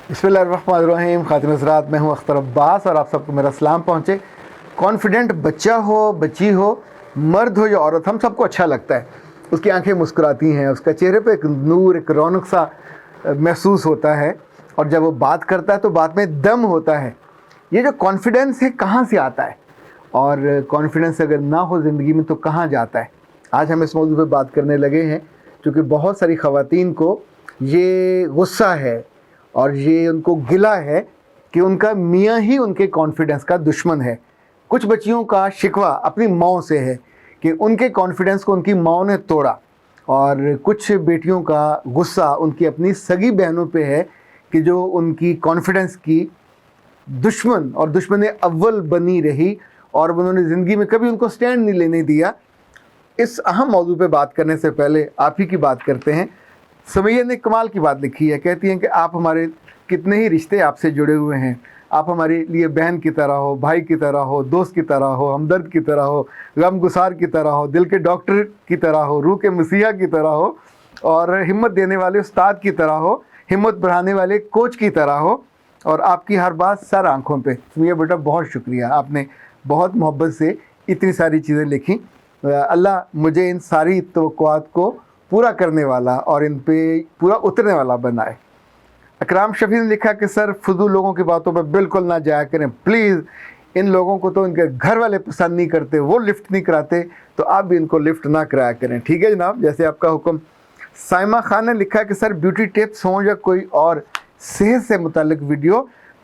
बिस्मिल्लाहिर्रहमानिर्रहीम। खातिन हज़रात, मैं हूं अख्तर अब्बास और आप सबको मेरा सलाम पहुंचे। कॉन्फिडेंट बच्चा हो, बच्ची हो, मर्द हो या औरत, हम सबको अच्छा लगता है। उसकी आंखें मुस्कुराती हैं, उसका चेहरे पे एक नूर, एक रौनक सा महसूस होता है, और जब वो बात करता है तो बात में दम होता है। ये जो कॉन्फिडेंस है कहाँ से आता है, और कॉन्फिडेंस अगर ना हो ज़िंदगी में तो कहाँ जाता है? आज हम इस मौजू पे बात करने लगे हैं, क्योंकि बहुत सारी ख़वातीन को ये गुस्सा है और ये उनको गिला है कि उनका मियाँ ही उनके कॉन्फिडेंस का दुश्मन है। कुछ बच्चियों का शिकवा अपनी माँ से है कि उनके कॉन्फिडेंस को उनकी माँ ने तोड़ा, और कुछ बेटियों का गुस्सा उनकी अपनी सगी बहनों पे है कि जो उनकी कॉन्फिडेंस की दुश्मन और दुश्मन अव्वल बनी रही, और उन्होंने ज़िंदगी में कभी उनको स्टैंड नहीं लेने दिया। इस अहम मौजू पे बात करने से पहले आप ही की बात करते हैं। समैया ने कमाल की बात लिखी है, कहती हैं कि आप हमारे कितने ही रिश्ते आपसे जुड़े हुए हैं। आप हमारे लिए बहन की तरह हो, भाई की तरह हो, दोस्त की तरह हो, हमदर्द की तरह हो, गमगुसार की तरह हो, दिल के डॉक्टर की तरह हो, रूह के मसीहा की तरह हो, और हिम्मत देने वाले उस्ताद की तरह हो, हिम्मत बढ़ाने वाले कोच की तरह हो, और आपकी हर बात सर आँखों पे। समैया बेटा, बहुत शुक्रिया, आपने बहुत मोहब्बत से इतनी सारी चीज़ें लिखी। अल्लाह मुझे इन सारी तवक्कुआत को पूरा करने वाला और इन पे पूरा उतरने वाला बनाए। अकराम शफी ने लिखा कि सर, फुजूल लोगों की बातों पर बिल्कुल ना जाया करें प्लीज़। इन लोगों को तो इनके घर वाले पसंद नहीं करते, वो लिफ्ट नहीं कराते, तो आप भी इनको लिफ्ट ना कराया करें। ठीक है जनाब, जैसे आपका हुक्म। साइमा खान ने लिखा कि सर, ब्यूटी टिप्स हों या कोई और सेहत से मुतालिक वीडियो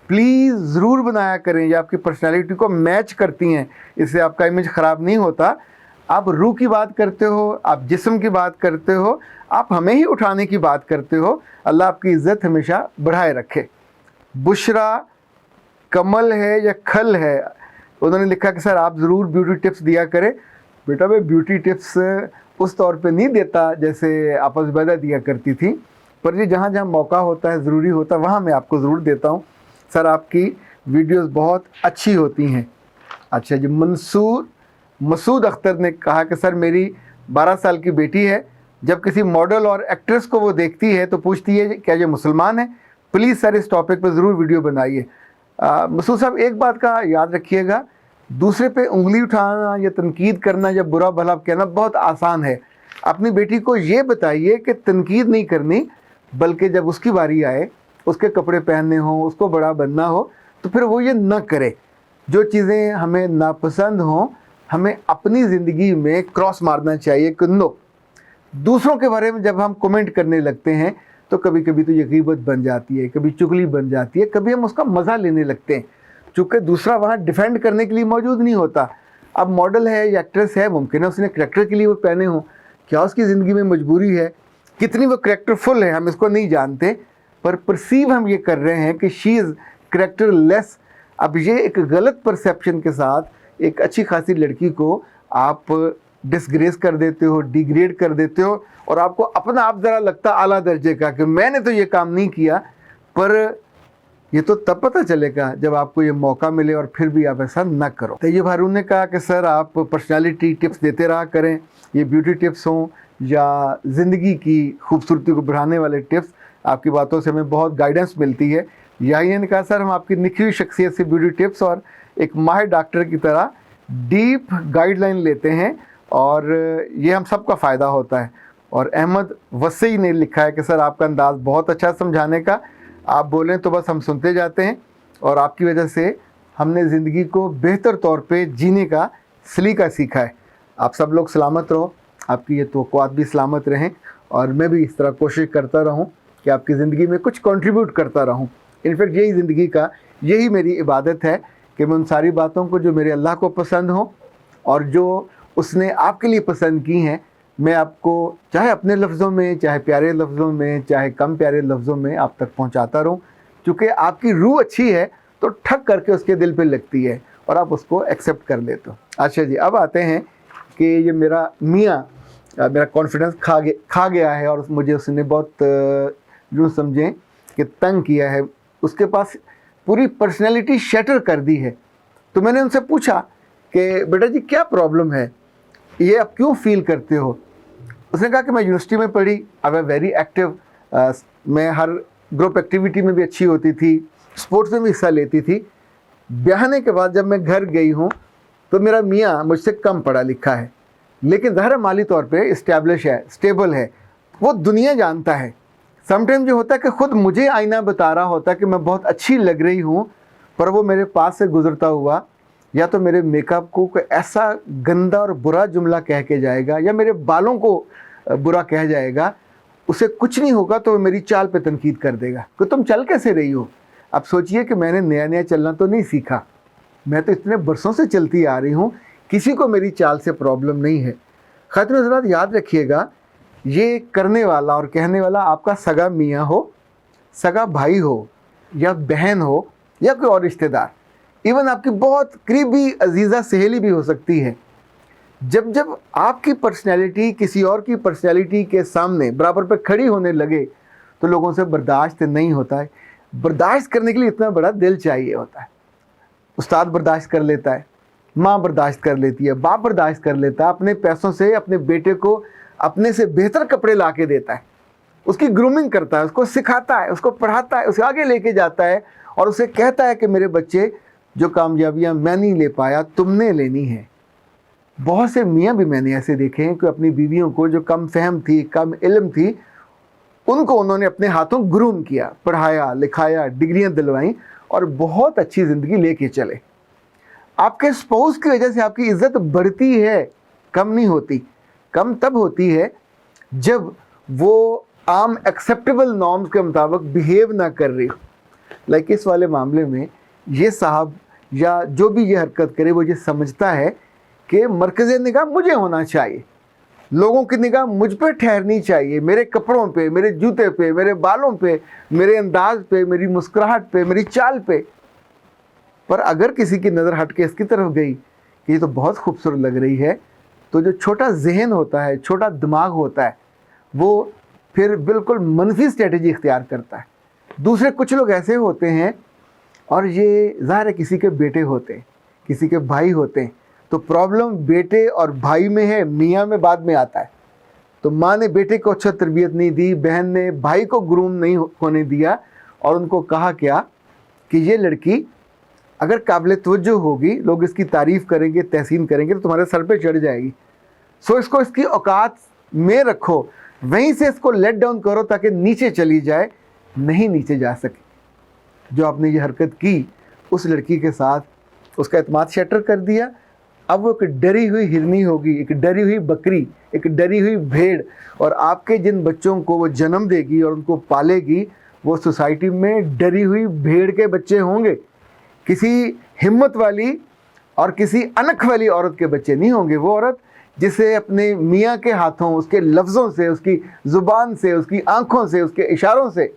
प्लीज़ ज़रूर बनाया करें। ये आपकी पर्सनैलिटी को मैच करती हैं, इससे आपका इमेज ख़राब नहीं होता। आप रूह की बात करते हो, आप जिस्म की बात करते हो, आप हमें ही उठाने की बात करते हो। अल्लाह आपकी इज़्ज़त हमेशा बढ़ाए रखे। बुशरा कमल है या खल है, उन्होंने लिखा कि सर आप ज़रूर ब्यूटी टिप्स दिया करें। बेटा, मैं ब्यूटी टिप्स उस तौर पे नहीं देता जैसे आप ज़ुबैदा दिया करती थी, पर ये जहाँ जहाँ मौका होता है, ज़रूरी होता है, वहाँ मैं आपको ज़रूर देता हूँ। सर आपकी वीडियोस बहुत अच्छी होती हैं। अच्छा जी, मसूद अख्तर ने कहा कि सर, मेरी 12 साल की बेटी है, जब किसी मॉडल और एक्ट्रेस को वो देखती है तो पूछती है क्या ये मुसलमान है। प्लीज़ सर इस टॉपिक पर ज़रूर वीडियो बनाइए। मसूद साहब, एक बात का याद रखिएगा, दूसरे पे उंगली उठाना या तनकीद करना या बुरा भला कहना बहुत आसान है। अपनी बेटी को ये बताइए कि तनकीद नहीं करनी, बल्कि जब उसकी बारी आए, उसके कपड़े पहनने हों, उसको बड़ा बनना हो, तो फिर वो ये न करे। जो चीज़ें हमें नापसंद हों, हमें अपनी ज़िंदगी में क्रॉस मारना चाहिए कि नो। दूसरों के बारे में जब हम कमेंट करने लगते हैं तो कभी कभी तो ये गीबत बन जाती है, कभी चुगली बन जाती है, कभी हम उसका मज़ा लेने लगते हैं, चूँकि दूसरा वहाँ डिफेंड करने के लिए मौजूद नहीं होता। अब मॉडल है या एक्ट्रेस है, मुमकिन है उसने करेक्टर के लिए वो पहने हों, क्या उसकी ज़िंदगी में मजबूरी है, कितनी वो करेक्टरफुल है, हम इसको नहीं जानते, पर परसीव हम ये कर रहे हैं कि शी इज़ करेक्टर लेस। अब ये एक गलत परसेप्शन के साथ एक अच्छी खासी लड़की को आप डिसग्रेस कर देते हो, डिग्रेड कर देते हो, और आपको अपना आप ज़रा लगता आला दर्जे का कि मैंने तो ये काम नहीं किया। पर ये तो तब पता चलेगा जब आपको ये मौका मिले, और फिर भी आप ऐसा ना करो। तैयब हारून ने कहा कि सर आप पर्सनालिटी टिप्स देते रहा करें, ये ब्यूटी टिप्स हों या ज़िंदगी की खूबसूरती को बढ़ाने वाले टिप्स, आपकी बातों से हमें बहुत गाइडेंस मिलती है। याहिया ने कहा सर, हम आपकी निखरी हुई शख्सियत से ब्यूटी टिप्स और एक माहिर डॉक्टर की तरह डीप गाइडलाइन लेते हैं, और ये हम सबका फ़ायदा होता है। और अहमद वसी ने लिखा है कि सर आपका अंदाज़ बहुत अच्छा समझाने का, आप बोलें तो बस हम सुनते जाते हैं, और आपकी वजह से हमने ज़िंदगी को बेहतर तौर पे जीने का सलीका सीखा है। आप सब लोग सलामत रहो, आपकी ये तवक्कुआत भी सलामत रहें, और मैं भी इस तरह कोशिश करता रहूँ कि आपकी ज़िंदगी में कुछ कंट्रीब्यूट करता रहूँ। इनफैक्ट यही ज़िंदगी का, यही मेरी इबादत है कि मैं उन सारी बातों को जो मेरे अल्लाह को पसंद हो और जो उसने आपके लिए पसंद की हैं, मैं आपको चाहे अपने लफ्ज़ों में, चाहे प्यारे लफ्ज़ों में, चाहे कम प्यारे लफ्ज़ों में आप तक पहुंचाता रहूं। क्योंकि आपकी रूह अच्छी है तो ठक करके उसके दिल पे लगती है, और आप उसको एक्सेप्ट कर लेते हो। अच्छा जी, अब आते हैं कि ये मेरा मियाँ मेरा कॉन्फिडेंस खा गया है, और मुझे उसने बहुत यूँ समझें कि तंग किया है। उसके पास पूरी पर्सनैलिटी शटर कर दी है। तो मैंने उनसे पूछा कि बेटा जी क्या प्रॉब्लम है, ये आप क्यों फील करते हो? उसने कहा कि मैं यूनिवर्सिटी में पढ़ी, अब मैं वेरी एक्टिव, मैं हर ग्रुप एक्टिविटी में भी अच्छी होती थी, स्पोर्ट्स में भी हिस्सा लेती थी। ब्याहने के बाद जब मैं घर गई हूँ तो मेरा मियाँ मुझसे कम पढ़ा लिखा है, लेकिन ज़ाहिर माली तौर पे इस्टेब्लिश है, स्टेबल है, वो दुनिया जानता है। समटाइम जो होता है कि ख़ुद मुझे आईना बता रहा होता है कि मैं बहुत अच्छी लग रही हूँ, पर वो मेरे पास से गुज़रता हुआ या तो मेरे मेकअप को कोई ऐसा गंदा और बुरा जुमला कह के जाएगा या मेरे बालों को बुरा कह जाएगा, उसे कुछ नहीं होगा तो वो मेरी चाल पे तनकीद कर देगा कि तुम चल कैसे रही हो। अब सोचिए कि मैंने नया नया चलना तो नहीं सीखा, मैं तो इतने बरसों से चलती आ रही हूँ, किसी को मेरी चाल से प्रॉब्लम नहीं है। ख़ातिन हज़रात, याद रखिएगा, ये करने वाला और कहने वाला आपका सगा मियाँ हो, सगा भाई हो या बहन हो या कोई और रिश्तेदार, इवन आपकी बहुत करीबी अजीज़ा सहेली भी हो सकती है। जब जब आपकी पर्सनैलिटी किसी और की पर्सनैलिटी के सामने बराबर पर खड़ी होने लगे तो लोगों से बर्दाश्त नहीं होता है। बर्दाश्त करने के लिए इतना बड़ा दिल चाहिए होता है। उस्ताद बर्दाश्त कर लेता है, माँ बर्दाश्त कर लेती है, बाप बर्दाश्त कर लेता है, अपने पैसों से अपने बेटे को अपने से बेहतर कपड़े ला के देता है, उसकी ग्रूमिंग करता है, उसको सिखाता है, उसको पढ़ाता है, उसे आगे लेके जाता है और उसे कहता है कि मेरे बच्चे, जो कामयाबियाँ मैं नहीं ले पाया तुमने लेनी है। बहुत से मियाँ भी मैंने ऐसे देखे हैं कि अपनी बीवियों को जो कम फहम थी, कम इल्म थी, उनको उन्होंने अपने हाथों ग्रूम किया, पढ़ाया लिखाया, डिग्रियां दिलवाईं और बहुत अच्छी ज़िंदगी लेके चले। आपके स्पाउस की वजह से आपकी इज़्ज़त बढ़ती है, कम नहीं होती। कम तब होती है जब वो आम एक्सेप्टेबल नॉर्म्स के मुताबिक बिहेव ना कर रही हो। लाइक इस वाले मामले में ये साहब या जो भी ये हरकत करे वो ये समझता है कि मरकज़ निगाह मुझे होना चाहिए, लोगों की निगाह मुझ पर ठहरनी चाहिए, मेरे कपड़ों पे, मेरे जूते पे, मेरे बालों पे, मेरे अंदाज पे, मेरी मुस्कुराहट पे, मेरी चाल पे। पर अगर किसी की नज़र हट के इसकी तरफ गई कि ये तो बहुत खूबसूरत लग रही है, तो जो छोटा जहन होता है, छोटा दिमाग होता है, वो फिर बिल्कुल मनफी स्ट्रेटजी इख्तियार करता है। दूसरे कुछ लोग ऐसे होते हैं, और ये ज़ाहिर है किसी के बेटे होते हैं, किसी के भाई होते हैं, तो प्रॉब्लम बेटे और भाई में है, मियाँ में बाद में आता है। तो माँ ने बेटे को अच्छा तरबियत नहीं दी, बहन ने भाई को ग्रूम नहीं होने दिया और उनको कहा क्या कि ये लड़की अगर काबिल तवज्जो होगी, लोग इसकी तारीफ़ करेंगे, तहसीन करेंगे, तो तुम्हारे सर पे चढ़ जाएगी। सो इसको इसकी औकात में रखो, वहीं से इसको लेट डाउन करो ताकि नीचे चली जाए, नहीं नीचे जा सके। जो आपने ये हरकत की उस लड़की के साथ, उसका एतमाद शटर कर दिया। अब वो एक डरी हुई हिरनी होगी, एक डरी हुई बकरी, एक डरी हुई भेड़, और आपके जिन बच्चों को वो जन्म देगी और उनको पालेगी, वो सोसाइटी में डरी हुई भेड़ के बच्चे होंगे। किसी हिम्मत वाली और किसी अनख वाली औरत के बच्चे नहीं होंगे। वो औरत जिसे अपने मियाँ के हाथों, उसके लफ्ज़ों से, उसकी ज़ुबान से, उसकी आँखों से, उसके इशारों से,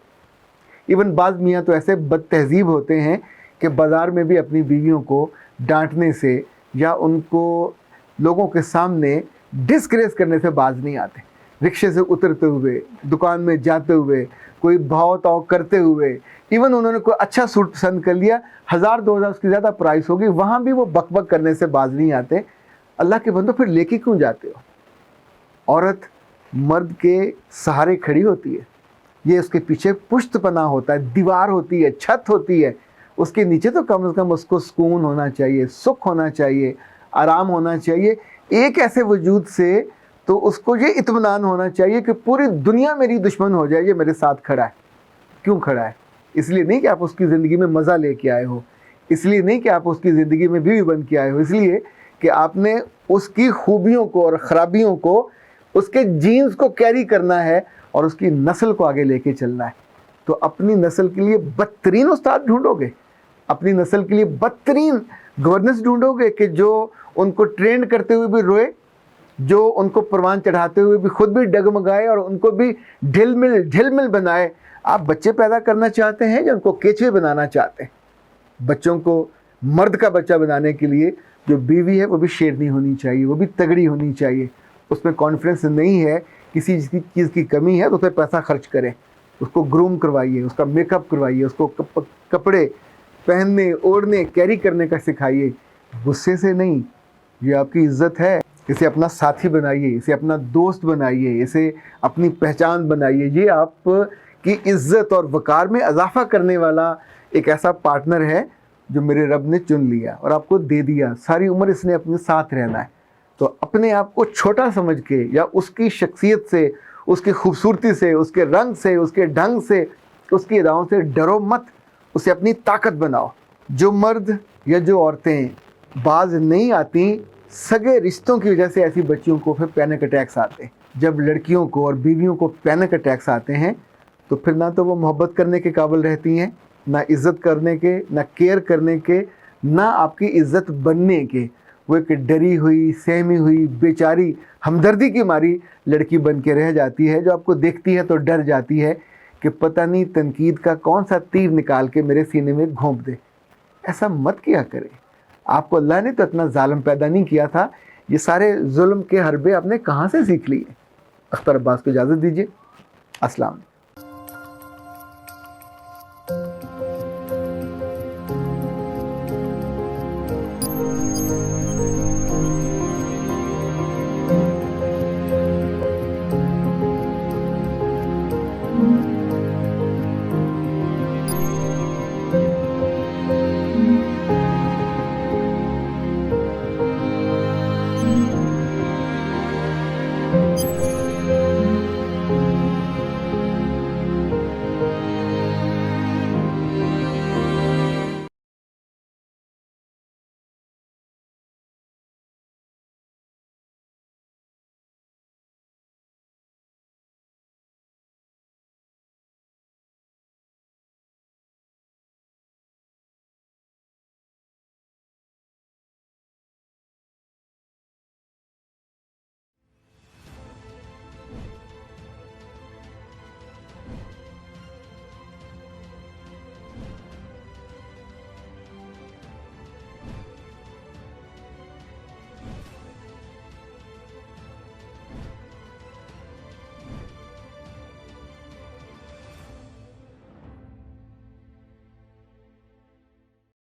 इवन बाज़ मियाँ तो ऐसे बद तहज़ीब होते हैं कि बाज़ार में भी अपनी बीवियों को डांटने से या उनको लोगों के सामने डिस्ग्रेस करने से बाज नहीं आते। रिक्शे से उतरते हुए, दुकान में जाते हुए, कोई भाव ताव करते हुए, इवन उन्होंने कोई अच्छा सूट पसंद कर लिया, 1000-2000 उसकी ज़्यादा प्राइस होगी, वहाँ भी वो बकबक करने से बाज नहीं आते। अल्लाह के बंदो, फिर लेके क्यों जाते हो? औरत मर्द के सहारे खड़ी होती है, ये उसके पीछे पुश्तपना होता है, दीवार होती है, छत होती है, उसके नीचे तो कम से कम उसको सुकून होना चाहिए, सुख होना चाहिए, आराम होना चाहिए। एक ऐसे वजूद से तो उसको ये इत्मीनान होना चाहिए कि पूरी दुनिया मेरी दुश्मन हो जाए, ये मेरे साथ खड़ा है। क्यों खड़ा है? इसलिए नहीं कि आप उसकी ज़िंदगी में मज़ा लेके आए हो, इसलिए नहीं कि आप उसकी ज़िंदगी में बीवी बन के आए हो, इसलिए कि आपने उसकी खूबियों को और ख़राबियों को, उसके जीन्स को कैरी करना है और उसकी नस्ल को आगे लेके चलना है। तो अपनी नस्ल के लिए बदतरीन उस्ताद ढूंढोगे, अपनी नस्ल के लिए बदतरीन गवर्नेंस ढूंढोगे कि जो उनको ट्रेंड करते हुए भी रोए, जो उनको परवान चढ़ाते हुए भी खुद भी डगमगाए और उनको भी ढिलमिल बनाए। आप बच्चे पैदा करना चाहते हैं या उनको केचुए बनाना चाहते हैं? बच्चों को मर्द का बच्चा बनाने के लिए जो बीवी है वो भी शेरनी होनी चाहिए, वो भी तगड़ी होनी चाहिए, उसमें कॉन्फिडेंस नहीं है, किसी चीज़ की कमी है तो उस पर पैसा खर्च करें, उसको ग्रूम करवाइए, उसका मेकअप करवाइए, उसको कपड़े पहनने, ओढ़ने, कैरी करने का सिखाइए, गुस्से से नहीं। ये आपकी इज्जत है, इसे अपना साथी बनाइए, इसे अपना दोस्त बनाइए, इसे अपनी पहचान बनाइए। ये आप کی عزت اور وقار میں اضافہ کرنے والا ایک ایسا پارٹنر ہے جو میرے رب نے چن لیا اور آپ کو دے دیا. ساری عمر اس نے اپنے ساتھ رہنا ہے. تو اپنے آپ کو چھوٹا سمجھ کے یا اس کی شخصیت سے، اس کی خوبصورتی سے، اس کے رنگ سے، اس کے ڈھنگ سے، اس کی اداؤں سے ڈرو مت. اسے اپنی طاقت بناؤ. جو مرد یا جو عورتیں باز نہیں آتی سگے رشتوں کی وجہ سے، ایسی بچیوں کو پھر پینک اٹیکس آتے ہیں. جب لڑکیوں کو اور بیویوں کو پینک اٹیکس آتے ہیں تو پھر نہ تو وہ محبت کرنے کے قابل رہتی ہیں، نہ عزت کرنے کے، نہ کیئر کرنے کے، نہ آپ کی عزت بننے کے. وہ ایک ڈری ہوئی، سہمی ہوئی، بیچاری، ہمدردی کی ماری لڑکی بن کے رہ جاتی ہے، جو آپ کو دیکھتی ہے تو ڈر جاتی ہے کہ پتہ نہیں تنقید کا کون سا تیر نکال کے میرے سینے میں گھونپ دے. ایسا مت کیا کرے. آپ کو اللہ نے تو اتنا ظالم پیدا نہیں کیا تھا. یہ سارے ظلم کے حربے آپ نے کہاں سے سیکھ لیے؟ اختر عباس کو اجازت دیجیے. السلام علیکم.